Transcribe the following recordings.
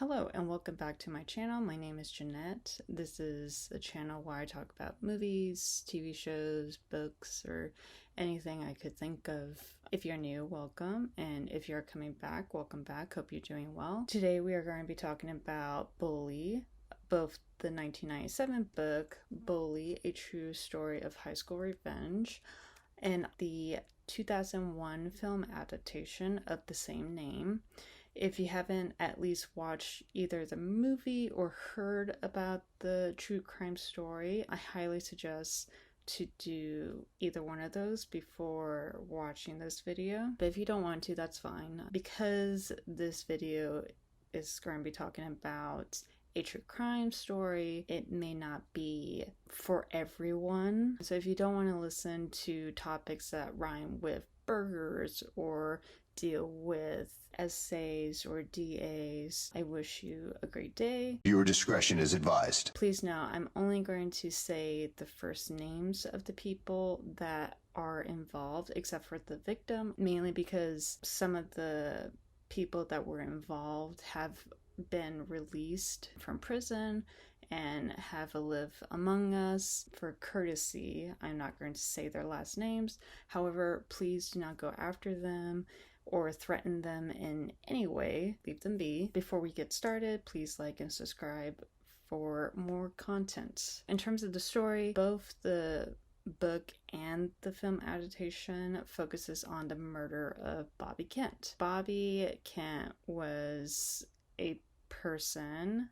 Hello and welcome back to my channel. My name is Jeanette. This is a channel where I talk about movies, TV shows, books, or anything I could think of. If you're new, welcome, and if you're coming back, welcome back. Hope you're doing well. Today we are going to be talking about Bully, both the 1997 book Bully, A True Story of High School Revenge, and the 2001 film adaptation of the same name. If you haven't at least watched either the movie or heard about the true crime story, I highly suggest to do either one of those before watching this video. But if you don't want to, that's fine. Because this video is going to be talking about a true crime story, it may not be for everyone. So if you don't want to listen to topics that rhyme with burgers or deal with essays or DAs, I wish you a great day. Your discretion is advised. Please know I'm only going to say the first names of the people that are involved, except for the victim, mainly because some of the people that were involved have been released from prison and have lived among us. For courtesy, I'm not going to say their last names. However, please do not go after them or threaten them in any way. Leave them be. Before we get started, please like and subscribe for more content. In terms of the story, both the book and the film adaptation focuses on the murder of Bobby Kent. Bobby Kent was a person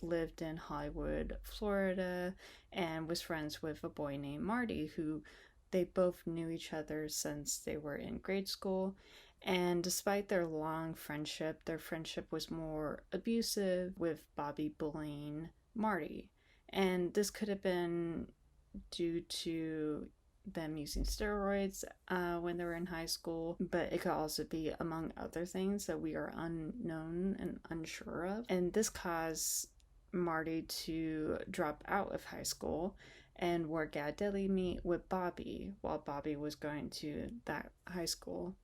lived in Hollywood, Florida, and was friends with a boy named Marty, who they both knew each other since they were in grade school. And despite their long friendship, their friendship was more abusive, with Bobby bullying Marty. And this could have been due to them using steroids when they were in high school, but it could also be among other things that we are unknown and unsure of. And this caused Marty to drop out of high school and work at deli meat with Bobby while Bobby was going to that high school.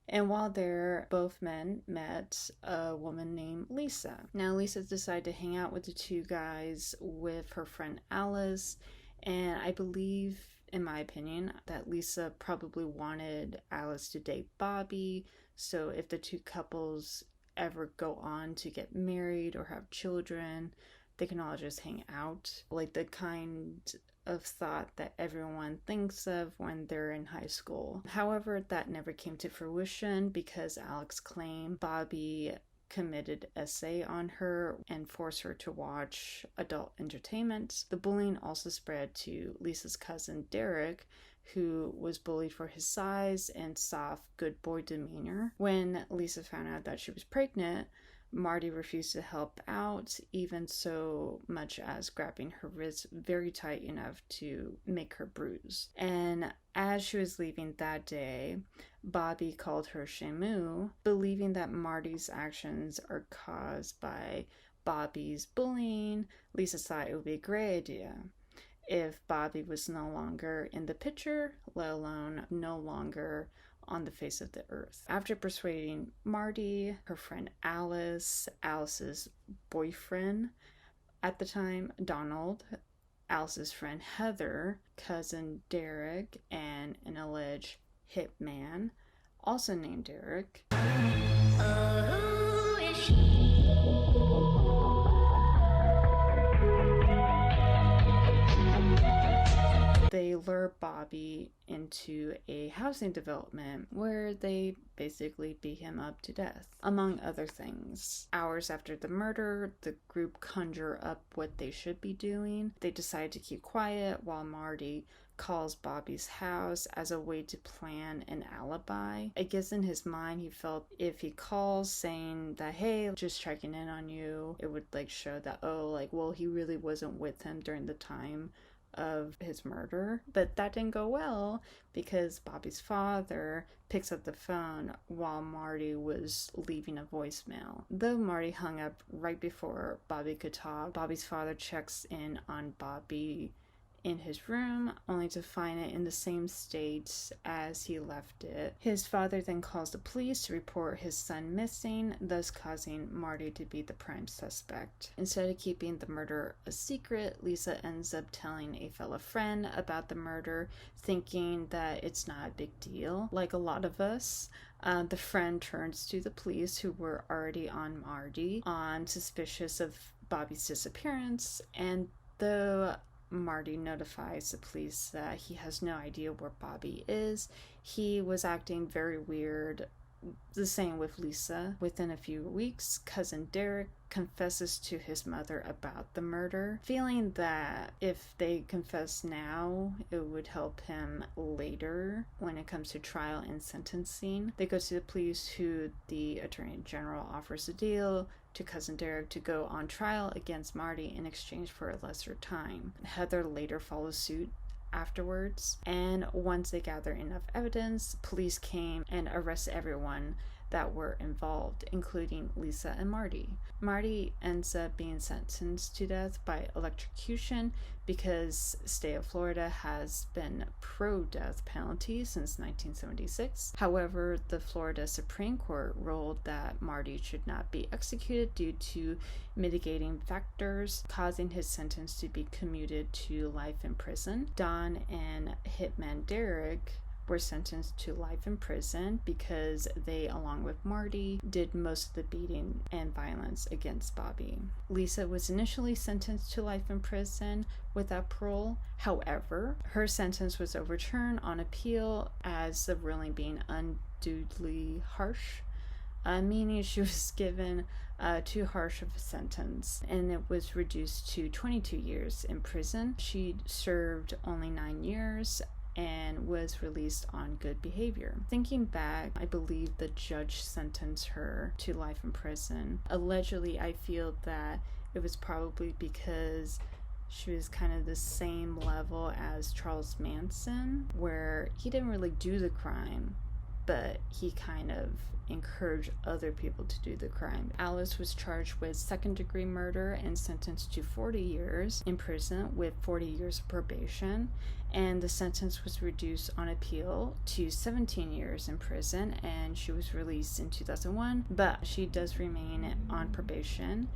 And while there, both men met a woman named Lisa. Now, Lisa decided to hang out with the two guys with her friend Alice, and I believe, in my opinion, that Lisa probably wanted Alice to date Bobby, so if the two couples ever go on to get married or have children, they can all just hang out. Like the kind of thought that everyone thinks of when they're in high school. However, that never came to fruition because Alex claimed Bobby committed essay on her and forced her to watch adult entertainment. The bullying also spread to Lisa's cousin Derek, who was bullied for his size and soft good boy demeanor. When Lisa found out that she was pregnant, Marty refused to help out, even so much as grabbing her wrist very tight enough to make her bruise. And as she was leaving that day, Bobby called her Shamu, believing that Marty's actions are caused by Bobby's bullying. Lisa thought it would be a great idea if Bobby was no longer in the picture, let alone no longer on the face of the earth. After persuading Marty, her friend Alice's boyfriend at the time, Donald, Alice's friend Heather, cousin Derek, and an alleged hitman, also named Derek, who is she? They lure Bobby into a housing development where they basically beat him up to death, among other things. Hours after the murder, the group conjure up what they should be doing. They decide to keep quiet while Marty calls Bobby's house as a way to plan an alibi. I guess in his mind he felt if he calls saying that, hey, just checking in on you, it would show that, he really wasn't with him during the time of his murder. But that didn't go well because Bobby's father picks up the phone while Marty was leaving a voicemail. Though Marty hung up right before Bobby could talk, Bobby's father checks in on Bobby in his room, only to find it in the same state as he left it. His father then calls the police to report his son missing, thus causing Marty to be the prime suspect. Instead of keeping the murder a secret, Lisa ends up telling a fellow friend about the murder, thinking that it's not a big deal. Like a lot of us, the friend turns to the police, who were already on Marty, suspicious of Bobby's disappearance, and though Marty notifies the police that he has no idea where Bobby is, he was acting very weird. The same with Lisa. Within a few weeks, cousin Derek confesses to his mother about the murder, feeling that if they confess now, it would help him later when it comes to trial and sentencing. They go to the police, who the attorney general offers a deal to cousin Derek to go on trial against Marty in exchange for a lesser time. Heather later follows suit afterwards, and once they gather enough evidence, police came and arrested everyone that were involved, including Lisa and Marty. Marty ends up being sentenced to death by electrocution because the state of Florida has been pro-death penalty since 1976. However, the Florida Supreme Court ruled that Marty should not be executed due to mitigating factors, causing his sentence to be commuted to life in prison. Don and hitman Derek were sentenced to life in prison because they, along with Marty, did most of the beating and violence against Bobby. Lisa was initially sentenced to life in prison without parole. However, her sentence was overturned on appeal as the ruling being unduly harsh, meaning she was given too harsh of a sentence, and it was reduced to 22 years in prison. She served only 9 years and was released on good behavior. Thinking back, I believe the judge sentenced her to life in prison. Allegedly, I feel that it was probably because she was kind of the same level as Charles Manson, where he didn't really do the crime, but he kind of encouraged other people to do the crime. Alice was charged with second-degree murder and sentenced to 40 years in prison with 40 years of probation, and the sentence was reduced on appeal to 17 years in prison, and she was released in 2001, but she does remain on probation,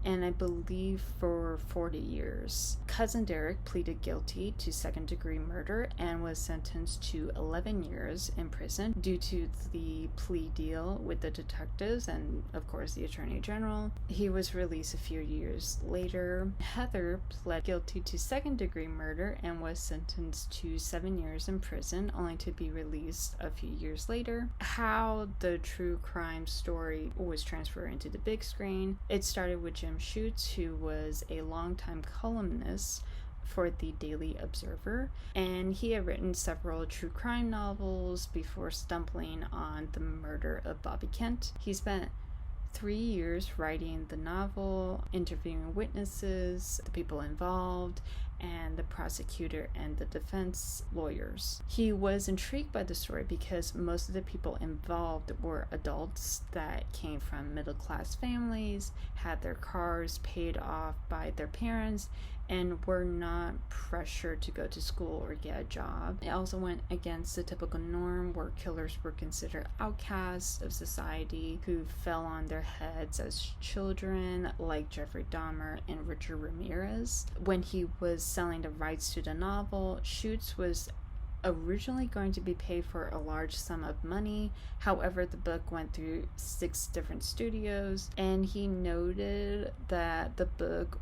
and I believe for 40 years. Cousin Derek pleaded guilty to second-degree murder and was sentenced to 11 years in prison due to the plea deal with the detectives and, of course, the Attorney General. He was released a few years later. Heather pled guilty to second-degree murder and was sentenced to 7 years in prison, only to be released a few years later. How the true crime story was transferred into the big screen. It started with Jim Schutze, who was a longtime columnist for the Daily Observer, and he had written several true crime novels before stumbling on the murder of Bobby Kent. He spent 3 years writing the novel, interviewing witnesses, the people involved, and the prosecutor and the defense lawyers. He was intrigued by the story because most of the people involved were adults that came from middle-class families, had their cars paid off by their parents, and were not pressured to go to school or get a job. It also went against the typical norm where killers were considered outcasts of society who fell on their heads as children, like Jeffrey Dahmer and Richard Ramirez. When he was selling the rights to the novel, Schutze was originally going to be paid for a large sum of money. However, the book went through 6 different studios, and he noted that the book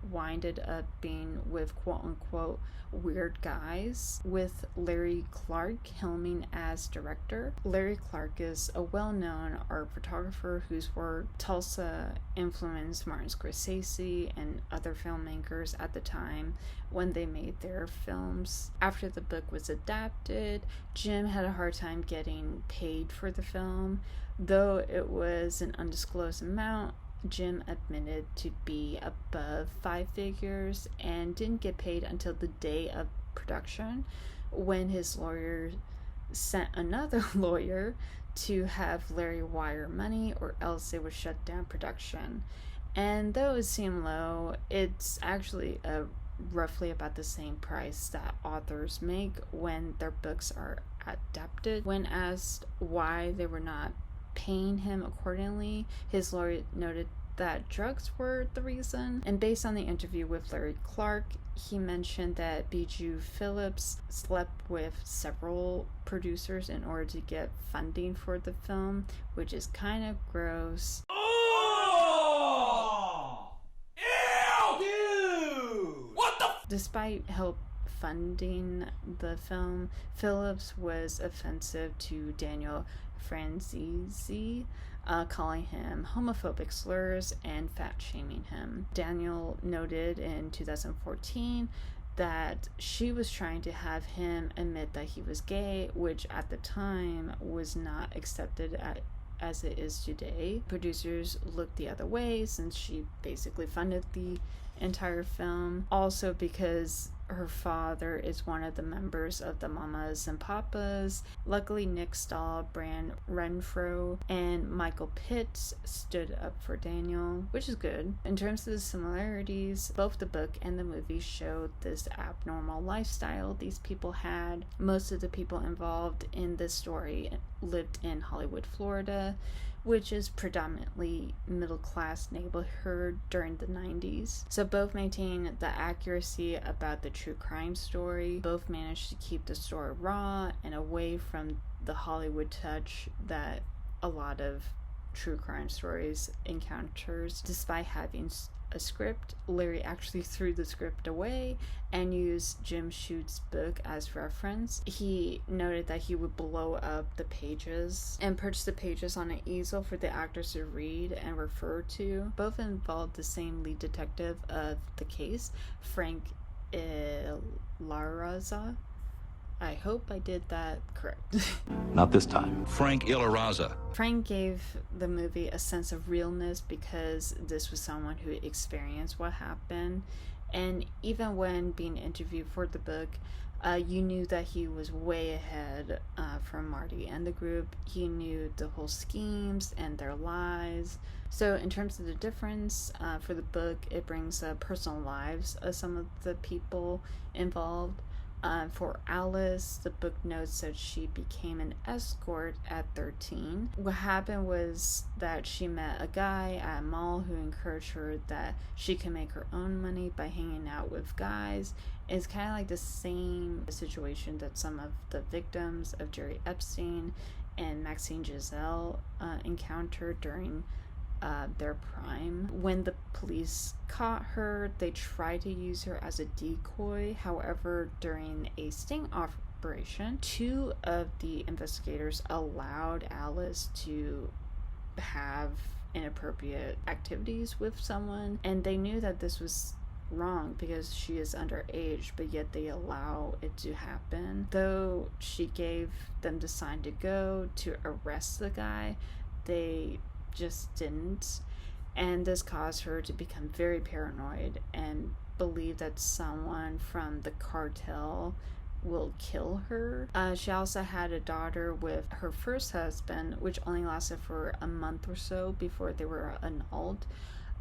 winded up being with quote-unquote weird guys, with Larry Clark helming as director. Larry Clark is a well-known art photographer whose work Tulsa influenced Martin Scorsese and other filmmakers at the time when they made their films. After the book was adapted, Jim had a hard time getting paid for the film. Though it was an undisclosed amount, Jim admitted to be above 5 figures and didn't get paid until the day of production, when his lawyer sent another lawyer to have Larry wire money or else they would shut down production. And though it seemed low, it's actually a roughly about the same price that authors make when their books are adapted. When asked why they were not paying him accordingly, his lawyer noted that drugs were the reason. And based on the interview with Larry Clark, he mentioned that Bijou Phillips slept with several producers in order to get funding for the film, which is kind of gross. Oh! Ew! Dude! What the? Despite help funding the film, Phillips was offensive to Daniel Franzese, calling him homophobic slurs and fat-shaming him. Daniel noted in 2014 that she was trying to have him admit that he was gay, which at the time was not accepted as it is today. Producers looked the other way since she basically funded the entire film. Also because her father is one of the members of the Mamas and Papas. Luckily, Nick Stahl, Bran Renfro, and Michael Pitts stood up for Daniel, which is good. In terms of the similarities, both the book and the movie showed this abnormal lifestyle these people had. Most of the people involved in this story lived in Hollywood, Florida, which is predominantly middle-class neighborhood during the 90s. So both maintain the accuracy about the true crime story. Both managed to keep the story raw and away from the Hollywood touch that a lot of true crime stories encounters. Despite having a script, Larry actually threw the script away and used Jim Schutz's book as reference. He noted that he would blow up the pages and purchase the pages on an easel for the actors to read and refer to. Both involved the same lead detective of the case, Frank Ilaraza. I hope I did that correct. Not this time. Frank Ilaraza. Frank gave the movie a sense of realness because this was someone who experienced what happened. And even when being interviewed for the book, you knew that he was way ahead from Marty and the group. He knew the whole schemes and their lies. So in terms of the difference, for the book, it brings personal lives of some of the people involved. For Alice, the book notes that she became an escort at 13. What happened was that she met a guy at a mall who encouraged her that she can make her own money by hanging out with guys. It's kind of like the same situation that some of the victims of Jerry Epstein and Maxine Giselle encountered during their prime. When the police caught her, they tried to use her as a decoy. However, during a sting operation, two of the investigators allowed Alice to have inappropriate activities with someone, and they knew that this was wrong because she is underage, but yet they allow it to happen. Though she gave them the sign to go to arrest the guy, they just didn't, and this caused her to become very paranoid and believe that someone from the cartel will kill her. She also had a daughter with her first husband, which only lasted for a month or so before they were annulled.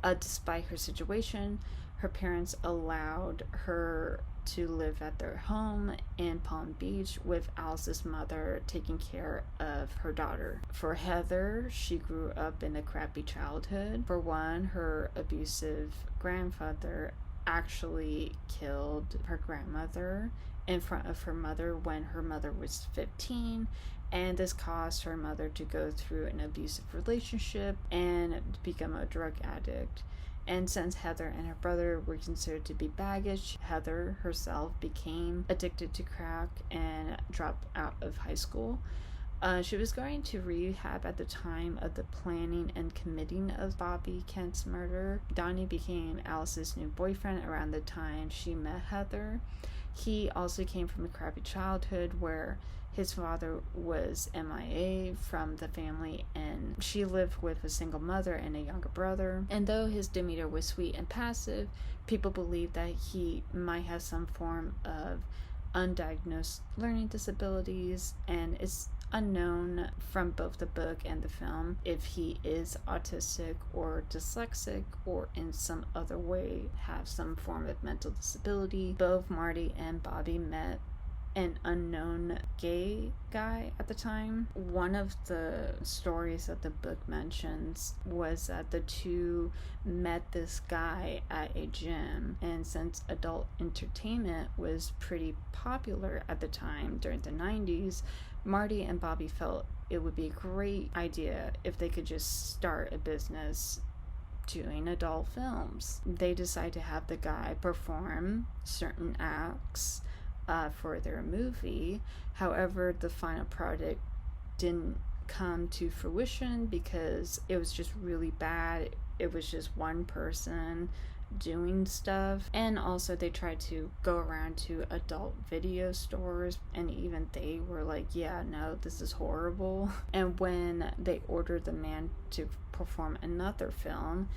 Despite her situation, her parents allowed her to live at their home in Palm Beach with Alice's mother taking care of her daughter. For Heather, she grew up in a crappy childhood. For one, her abusive grandfather actually killed her grandmother in front of her mother when her mother was 15, and this caused her mother to go through an abusive relationship and become a drug addict. And since Heather and her brother were considered to be baggage, Heather herself became addicted to crack and dropped out of high school. She was going to rehab at the time of the planning and committing of Bobby Kent's murder. Donnie became Alice's new boyfriend around the time she met Heather. He also came from a crappy childhood where his father was MIA from the family, and she lived with a single mother and a younger brother. And though his demeanor was sweet and passive, people believed that he might have some form of undiagnosed learning disabilities, and it's unknown from both the book and the film if he is autistic or dyslexic or in some other way have some form of mental disability. Both Marty and Bobby met an unknown gay guy at the time. One of the stories that the book mentions was that the two met this guy at a gym, and since adult entertainment was pretty popular at the time during the 90s, Marty and Bobby felt it would be a great idea if they could just start a business doing adult films. They decided to have the guy perform certain acts for their movie. However, the final product didn't come to fruition because it was just really bad. It was just one person doing stuff, and also they tried to go around to adult video stores, and even they were like, yeah, no, this is horrible. And when they ordered the man to perform another film,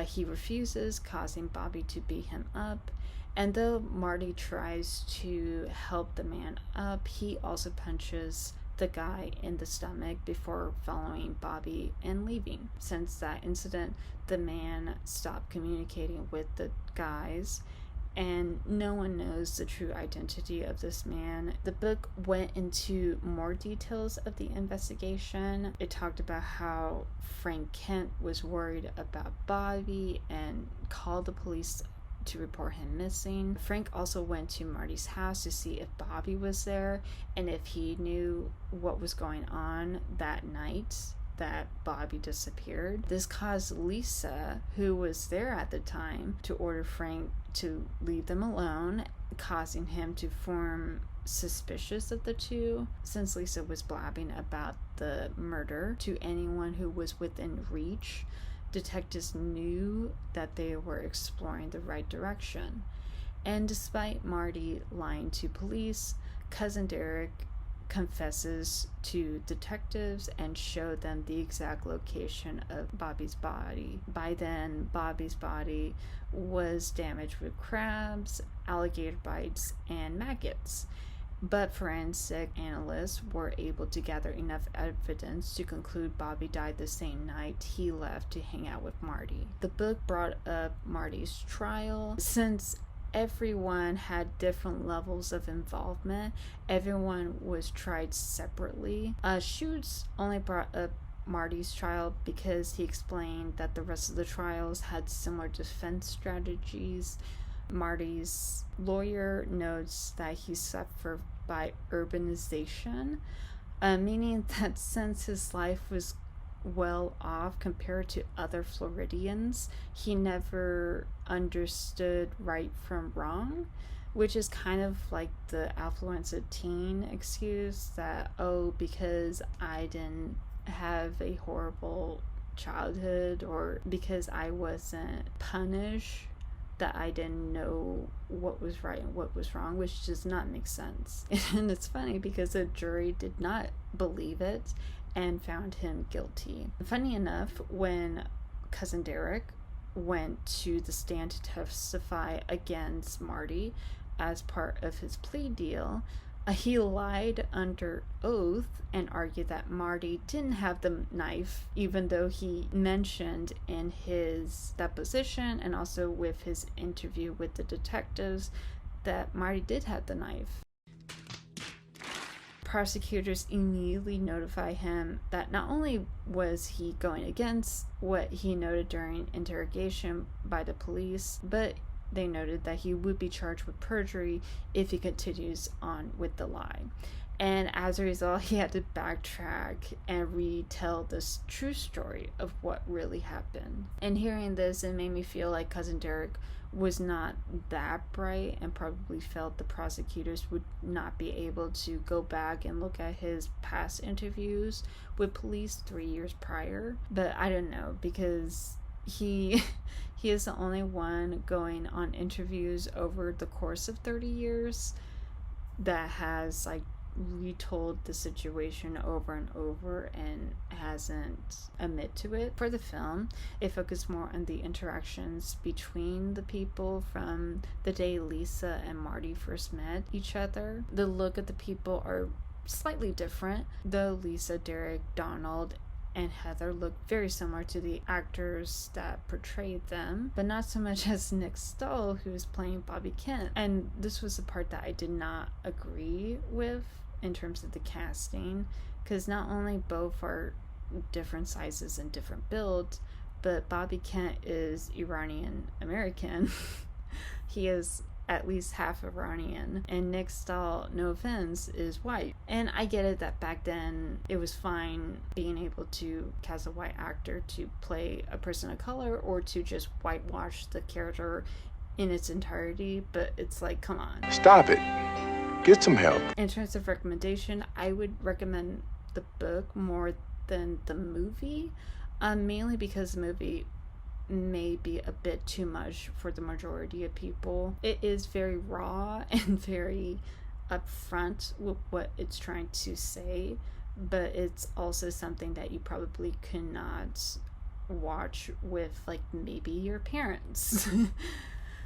he refuses, causing Bobby to beat him up. And though Marty tries to help the man up, he also punches the guy in the stomach before following Bobby and leaving. Since that incident, the man stopped communicating with the guys, and no one knows the true identity of this man. The book went into more details of the investigation. It talked about how Frank Kent was worried about Bobby and called the police to report him missing. Frank also went to Marty's house to see if Bobby was there and if he knew what was going on that night that Bobby disappeared. This caused Lisa, who was there at the time, to order Frank to leave them alone, causing him to form suspicious of the two. Since Lisa was blabbing about the murder to anyone who was within reach, detectives knew that they were exploring the right direction. And despite Marty lying to police, Cousin Derek confesses to detectives and showed them the exact location of Bobby's body. By then, Bobby's body was damaged with crabs, alligator bites, and maggots. But forensic analysts were able to gather enough evidence to conclude Bobby died the same night he left to hang out with Marty. The book brought up Marty's trial. Since everyone had different levels of involvement, everyone was tried separately. Schutze only brought up Marty's trial because he explained that the rest of the trials had similar defense strategies. Marty's lawyer notes that he suffered by urbanization, meaning that since his life was well off compared to other Floridians, he never understood right from wrong, which is kind of like the affluenza teen excuse that, oh, because I didn't have a horrible childhood or because I wasn't punished, that I didn't know what was right and what was wrong, which does not make sense. And it's funny because the jury did not believe it and found him guilty. Funny enough, when Cousin Derek went to the stand to testify against Marty as part of his plea deal, he lied under oath and argued that Marty didn't have the knife, even though he mentioned in his deposition and also with his interview with the detectives that Marty did have the knife. Prosecutors immediately notify him that not only was he going against what he noted during interrogation by the police, but they noted that he would be charged with perjury if he continues on with the lie. And as a result, he had to backtrack and retell this true story of what really happened. And hearing this, it made me feel like Cousin Derek was not that bright and probably felt the prosecutors would not be able to go back and look at his past interviews with police 3 years prior. But I don't know, because he is the only one going on interviews over the course of 30 years that has like retold the situation over and over and hasn't admit to it. For the film, it focused more on the interactions between the people from the day Lisa and Marty first met each other. The look of the people are slightly different, though Lisa, Derek, Donald, and Heather look very similar to the actors that portrayed them, but not so much as Nick Stahl, who's playing Bobby Kent. And this was the part that I did not agree with in terms of the casting, because not only both are different sizes and different builds, but Bobby Kent is Iranian American. He is at least half Iranian, and Nick Stahl, no offense, is white. And I get it that back then it was fine being able to cast a white actor to play a person of color, or to just whitewash the character in its entirety, but it's like, come on. Stop it. Get some help. In terms of recommendation, I would recommend the book more than the movie, mainly because the movie may be a bit too much for the majority of people. It is very raw and very upfront with what it's trying to say, but it's also something that you probably could not watch with, like, maybe your parents.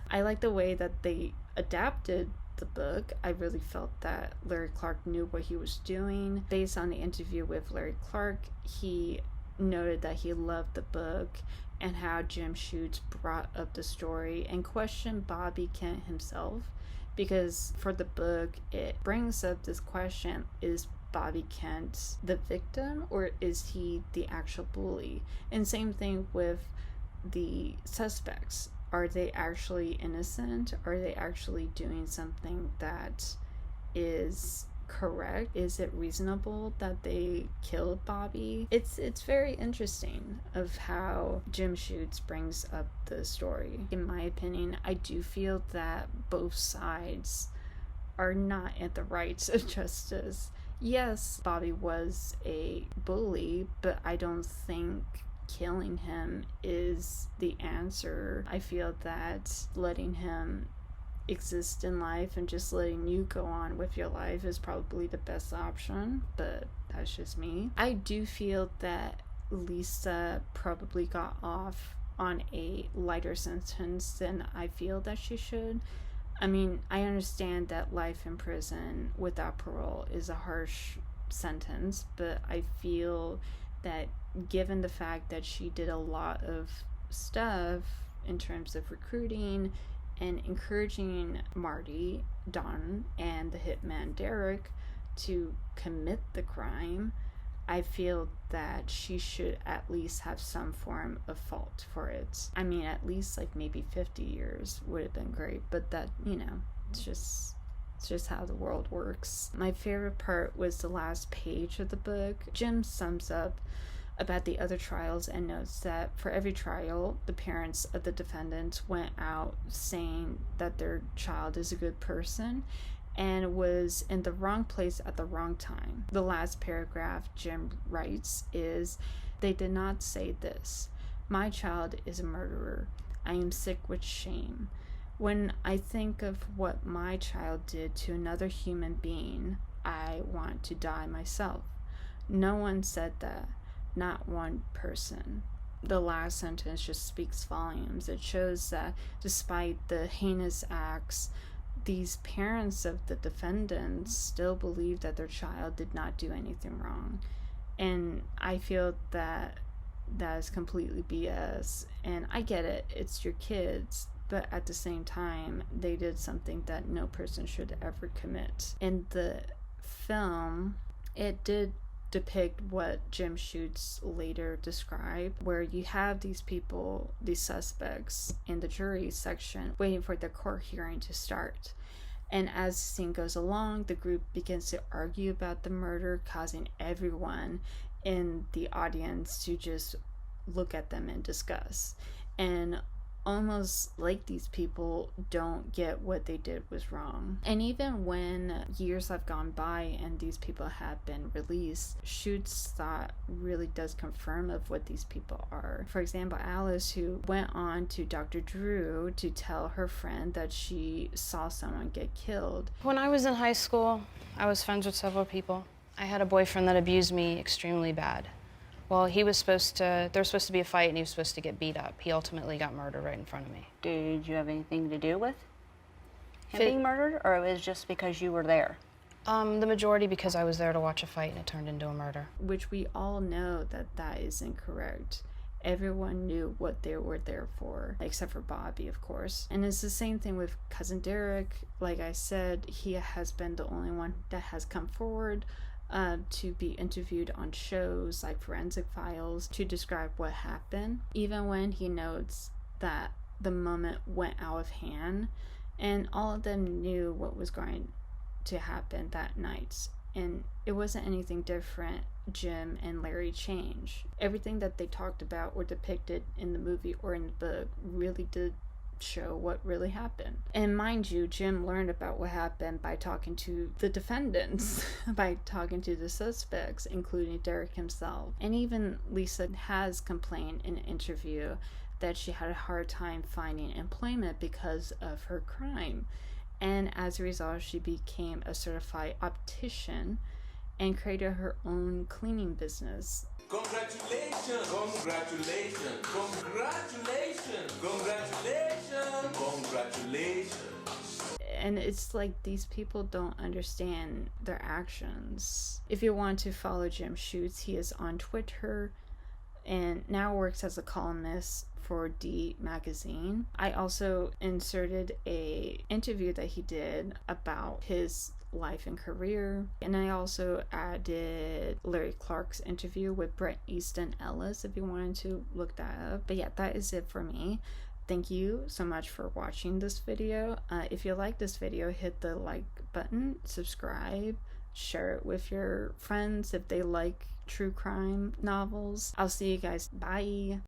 I like the way that they adapted the book. I really felt that Larry Clark knew what he was doing. Based on the interview with Larry Clark, he noted that he loved the book and how Jim Schutze brought up the story and questioned Bobby Kent himself, because for the book it brings up this question: is Bobby Kent the victim, or is he the actual bully? And same thing with the suspects. Are they actually innocent? Are they actually doing something that is correct? Is it reasonable that they killed Bobby? It's very interesting of how Jim Schutze brings up the story. In my opinion, I do feel that both sides are not at the rights of justice. Yes, Bobby was a bully, but I don't think killing him is the answer. I feel that letting him exist in life and just letting you go on with your life is probably the best option, but that's just me. I do feel that Lisa probably got off on a lighter sentence than I feel that she should. I mean, I understand that life in prison without parole is a harsh sentence, but I feel that given the fact that she did a lot of stuff in terms of recruiting and encouraging Marty, Don, and the hitman Derek to commit the crime, I feel that she should at least have some form of fault for it. I mean, at least like maybe 50 years would have been great, but that, you know, it's just how the world works. My favorite part was the last page of the book. Jim sums up about the other trials and notes that for every trial, the parents of the defendants went out saying that their child is a good person and was in the wrong place at the wrong time. The last paragraph Jim writes is, "They did not say this. My child is a murderer. I am sick with shame. When I think of what my child did to another human being, I want to die myself. No one said that. Not one person." The last sentence just speaks volumes. It shows that despite the heinous acts, these parents of the defendants still believe that their child did not do anything wrong. And I feel that that is completely BS. And I get it, it's your kids, but at the same time, they did something that no person should ever commit. In the film, it did depict what Jim Schutze later described, where you have these people, these suspects, in the jury section waiting for the court hearing to start. And as the scene goes along, the group begins to argue about the murder, causing everyone in the audience to just look at them and discuss. And almost like these people don't get what they did was wrong. And even when years have gone by and these people have been released, Schutze thought really does confirm of what these people are. For example, Alice, who went on to Dr. Drew to tell her friend that she saw someone get killed. When I was in high school, I was friends with several people. I had a boyfriend that abused me extremely bad. Well, there was supposed to be a fight and he was supposed to get beat up. He ultimately got murdered right in front of me. Did you have anything to do with him being murdered, or it was just because you were there? The majority because I was there to watch a fight and it turned into a murder. Which we all know that is incorrect. Everyone knew what they were there for, except for Bobby, of course. And it's the same thing with Cousin Derek. Like I said, he has been the only one that has come forward to be interviewed on shows like Forensic Files to describe what happened, even when he notes that the moment went out of hand, and all of them knew what was going to happen that night. And it wasn't anything different. Jim and Larry changed. Everything that they talked about or depicted in the movie or in the book really did show what really happened. And mind you, Jim learned about what happened by talking to the defendants, by talking to the suspects, including Derek himself. And even Lisa has complained in an interview that she had a hard time finding employment because of her crime. And as a result, she became a certified optician and created her own cleaning business. Congratulations! Congratulations! Congratulations! Congratulations! Congratulations! And it's like these people don't understand their actions. If you want to follow Jim Schutze, he is on Twitter and now works as a columnist for D magazine. I also inserted a interview that he did about his life and career, and I also added Larry Clark's interview with Brett Easton Ellis if you wanted to look that up. But yeah, that is it for me. Thank you so much for watching this video. If you like this video, hit the like button, subscribe, share it with your friends if they like true crime novels. I'll see you guys. Bye.